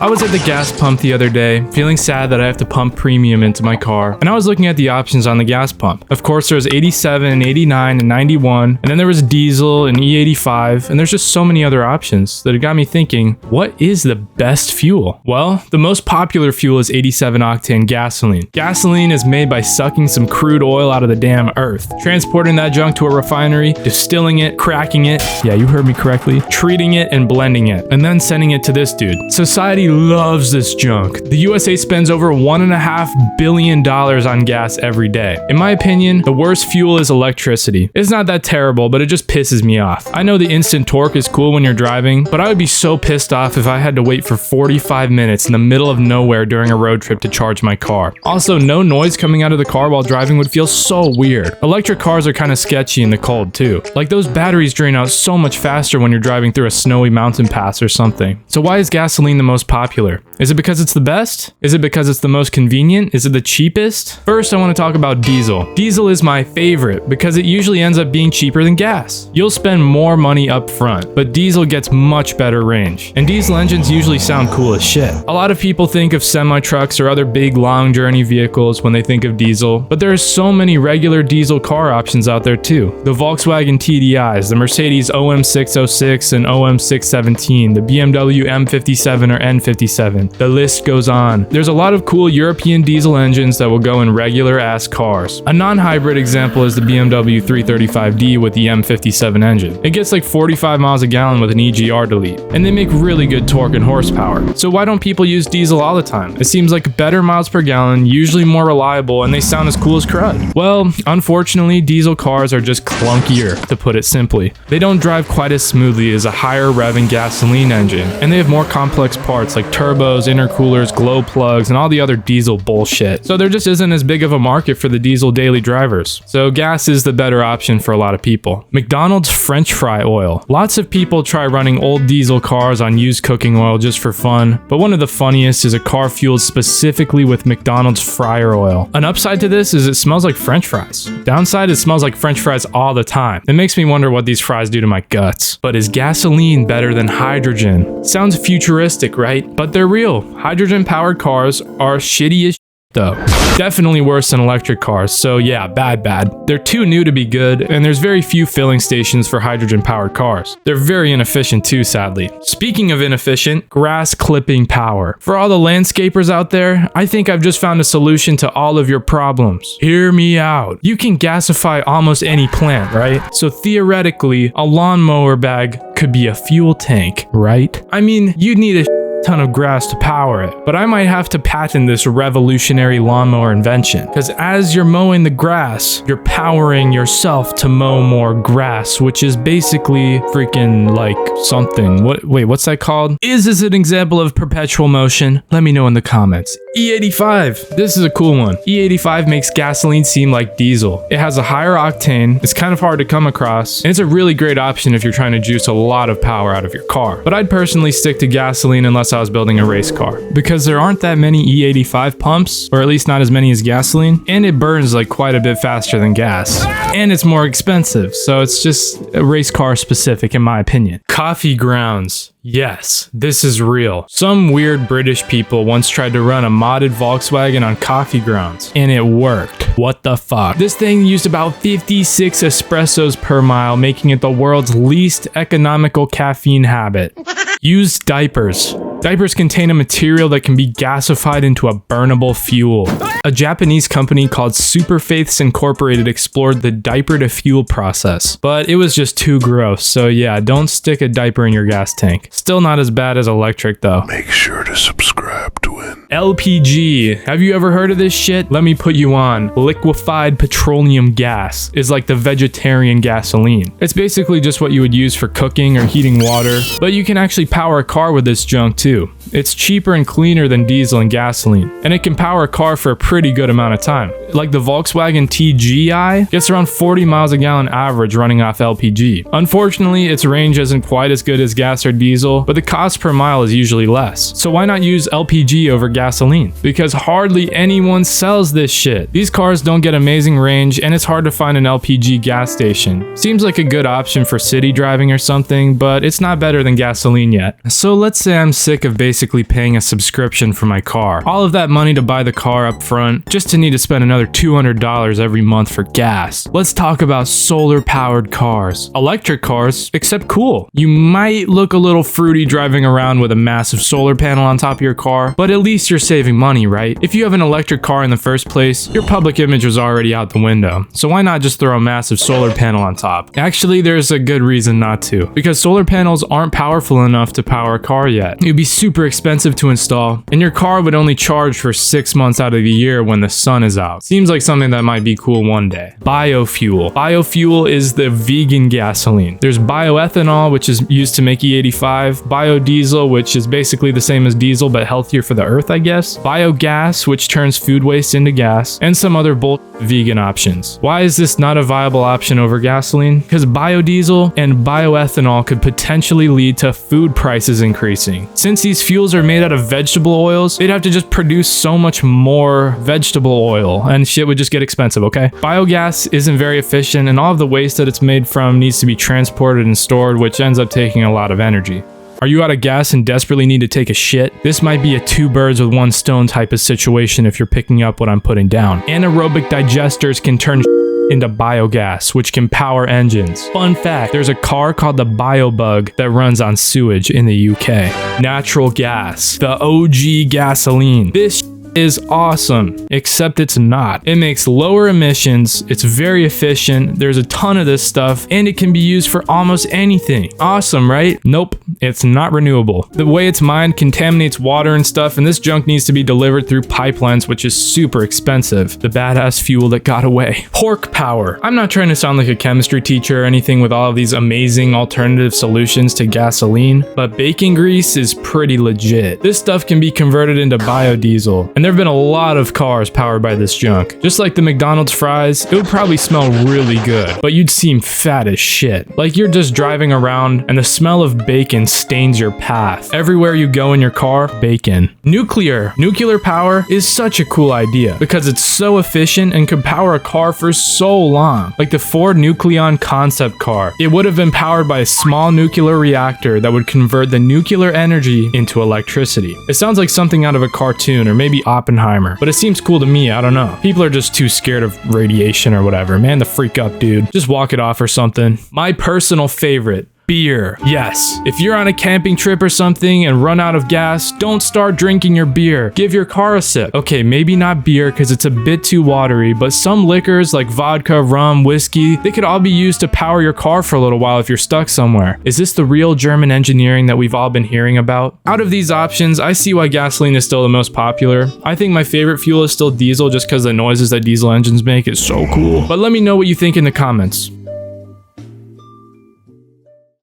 I was at the gas pump the other day, feeling sad that I have to pump premium into my car, and I was looking at the options on the gas pump. Of course, there was 87, 89, and 91, and then there was diesel and E85, and there's just so many other options that it got me thinking, what is the best fuel? Well, the most popular fuel is 87 octane gasoline. Gasoline is made by sucking some crude oil out of the damn earth, transporting that junk to a refinery, distilling it, cracking it, yeah, you heard me correctly, treating it and blending it, and then sending it to this dude. Society loves this junk. The USA spends over $1.5 billion on gas every day. In my opinion, the worst fuel is electricity. It's not that terrible, but it just pisses me off. I know the instant torque is cool when you're driving, but I would be so pissed off if I had to wait for 45 minutes in the middle of nowhere during a road trip to charge my car. Also, no noise coming out of the car while driving would feel so weird. Electric cars are kind of sketchy in the cold too. Like those batteries drain out so much faster when you're driving through a snowy mountain pass or something. So why is gasoline the most popular? Is it because it's the best? Is it because it's the most convenient? Is it the cheapest? First, I want to talk about diesel. Diesel is my favorite because it usually ends up being cheaper than gas. You'll spend more money up front, but diesel gets much better range. And diesel engines usually sound cool as shit. A lot of people think of semi-trucks or other big long journey vehicles when they think of diesel, but there are so many regular diesel car options out there too. The Volkswagen TDIs, the Mercedes OM606 and OM617, the BMW M57 or N57. The list goes on. There's a lot of cool European diesel engines that will go in regular ass cars. A non-hybrid example is the BMW 335D with the M57 engine. It gets like 45 miles a gallon with an EGR delete, and they make really good torque and horsepower. So why don't people use diesel all the time? It seems like better miles per gallon, usually more reliable, and they sound as cool as crud. Well, unfortunately, diesel cars are just clunkier, to put it simply. They don't drive quite as smoothly as a higher revving gasoline engine, and they have more complex parts like turbos, intercoolers, glow plugs, and all the other diesel bullshit. So there just isn't as big of a market for the diesel daily drivers. So gas is the better option for a lot of people. McDonald's French fry oil. Lots of people try running old diesel cars on used cooking oil just for fun, but one of the funniest is a car fueled specifically with McDonald's fryer oil. An upside to this is it smells like French fries. Downside, it smells like French fries all the time. It makes me wonder what these fries do to my guts. But is gasoline better than hydrogen? Sounds futuristic, right? But they're real. Hydrogen-powered cars are shitty as shit, though. Definitely worse than electric cars, so yeah, bad. They're too new to be good, and there's very few filling stations for hydrogen-powered cars. They're very inefficient too, sadly. Speaking of inefficient, grass clipping power. For all the landscapers out there, I think I've just found a solution to all of your problems. Hear me out. You can gasify almost any plant, right? So theoretically, a lawnmower bag could be a fuel tank, right? I mean, you'd need a ton of grass to power it, but I might have to patent this revolutionary lawnmower invention, because as you're mowing the grass, you're powering yourself to mow more grass, which is basically freaking like something. What's that called? Is this an example of perpetual motion? Let me know in the comments. E85. This is a cool one. E85 makes gasoline seem like diesel. It has a higher octane, it's kind of hard to come across, and it's a really great option if you're trying to juice a lot of power out of your car. But I'd personally stick to gasoline unless I was building a race car, because there aren't that many E85 pumps, or at least not as many as gasoline, and it burns like quite a bit faster than gas, and it's more expensive, so it's just a race car specific in my opinion. Coffee grounds. Yes, this is real. Some weird British people once tried to run a modded Volkswagen on coffee grounds, and it worked. What the fuck? This thing used about 56 espressos per mile, making it the world's least economical caffeine habit. Use diapers. Diapers contain a material that can be gasified into a burnable fuel. A Japanese company called Superfaiths Incorporated explored the diaper to fuel process, but it was just too gross, so yeah, don't stick a diaper in your gas tank. Still not as bad as electric though. Make sure to subscribe to win. LPG. Have you ever heard of this shit? Let me put you on. Liquefied petroleum gas is like the vegetarian gasoline. It's basically just what you would use for cooking or heating water, but you can actually power a car with this junk too. It's cheaper and cleaner than diesel and gasoline, and it can power a car for a pretty good amount of time. Like the Volkswagen TGI gets around 40 miles a gallon average running off LPG. Unfortunately, its range isn't quite as good as gas or diesel, but the cost per mile is usually less. So why not use LPG over gasoline? Because hardly anyone sells this shit. These cars don't get amazing range, and it's hard to find an LPG gas station. Seems like a good option for city driving or something, but it's not better than gasoline yet. So let's say I'm sick of basic basically paying a subscription for my car. All of that money to buy the car up front, just to need to spend another $200 every month for gas. Let's talk about solar powered cars. Electric cars, except cool. You might look a little fruity driving around with a massive solar panel on top of your car, but at least you're saving money, right? If you have an electric car in the first place, your public image was already out the window. So why not just throw a massive solar panel on top? Actually, there's a good reason not to, because solar panels aren't powerful enough to power a car yet. It'd be super expensive to install, and your car would only charge for 6 months out of the year when the sun is out. Seems like something that might be cool one day. Biofuel. Biofuel is the vegan gasoline. There's bioethanol, which is used to make E85, biodiesel, which is basically the same as diesel but healthier for the earth, I guess, biogas, which turns food waste into gas, and some other vegan options. Why is this not a viable option over gasoline? Because biodiesel and bioethanol could potentially lead to food prices increasing. Since these fuels are made out of vegetable oils, they'd have to just produce so much more vegetable oil, and shit would just get expensive, okay? Biogas isn't very efficient, and all of the waste that it's made from needs to be transported and stored, which ends up taking a lot of energy. Are you out of gas and desperately need to take a shit? This might be a two birds with one stone type of situation if you're picking up what I'm putting down. Anaerobic digesters can turn into biogas, which can power engines. Fun fact, there's a car called the Biobug that runs on sewage in the UK. Natural gas, the OG gasoline. This is awesome, except it's not. It makes lower emissions, it's very efficient, there's a ton of this stuff, and it can be used for almost anything. Awesome, right? Nope, it's not renewable. The way it's mined contaminates water and stuff, and this junk needs to be delivered through pipelines, which is super expensive. The badass fuel that got away. Pork power. I'm not trying to sound like a chemistry teacher or anything with all of these amazing alternative solutions to gasoline, but bacon grease is pretty legit. This stuff can be converted into biodiesel, and there have been a lot of cars powered by this junk. Just like the McDonald's fries, it would probably smell really good, but you'd seem fat as shit. Like you're just driving around and the smell of bacon stains your path. Everywhere you go in your car, bacon. Nuclear power is such a cool idea because it's so efficient and could power a car for so long. Like the Ford Nucleon concept car. It would have been powered by a small nuclear reactor that would convert the nuclear energy into electricity. It sounds like something out of a cartoon or maybe Oppenheimer, but it seems cool to me, I don't know. People are just too scared of radiation or whatever. Man, the freak up, dude. Just walk it off or something. My personal favorite. Beer. Yes. If you're on a camping trip or something and run out of gas, don't start drinking your beer. Give your car a sip. Okay, maybe not beer because it's a bit too watery, but some liquors like vodka, rum, whiskey, they could all be used to power your car for a little while if you're stuck somewhere. Is this the real German engineering that we've all been hearing about? Out of these options, I see why gasoline is still the most popular. I think my favorite fuel is still diesel just because the noises that diesel engines make is so cool. But let me know what you think in the comments.